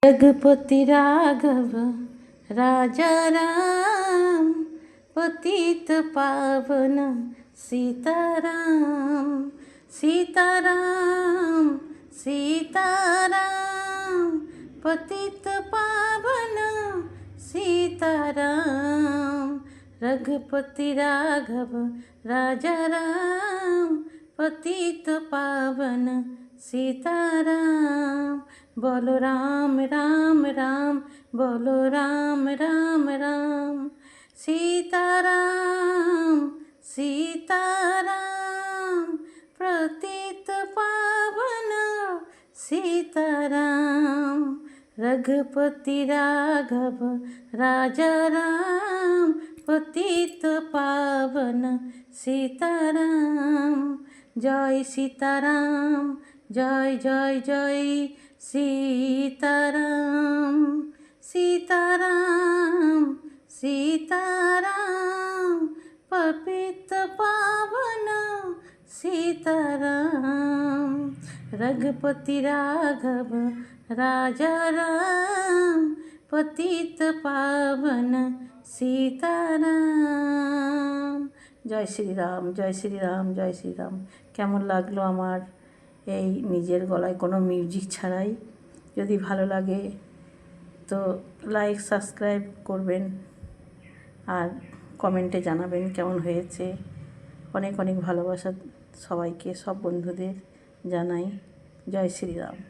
रघुपति राघव राजा राम, पतित पावन सीताराम। सीताराम सीताराम, पतित पावन सीताराम। रघुपति राघव राजा राम, पतित पावन सीताराम। बोलो राम राम राम, बोलो राम राम राम। सीताराम सीताराम, पतित पावन सीताराम। रघुपति राघव राजा राम, पतित पावन सीताराम। जय सीताराम, जय जय जय सीताराम। सीताराम सीताराम, पतित पावन सीताराम। रघुपति राघव राजा राम, पतित पावन सीताराम। जय श्री राम, जय श्री राम, जय श्री राम। কেমন লাগলো আমার এই নিজের গলায় কোনো মিউজিক ছাড়াই? যদি ভালো লাগে তো লাইক সাবস্ক্রাইব করবেন আর কমেন্টে জানাবেন কেমন হয়েছে। অনেক অনেক ভালোবাসা সবাইকে, সব বন্ধুদের জানাই। জয় শ্রীরাম।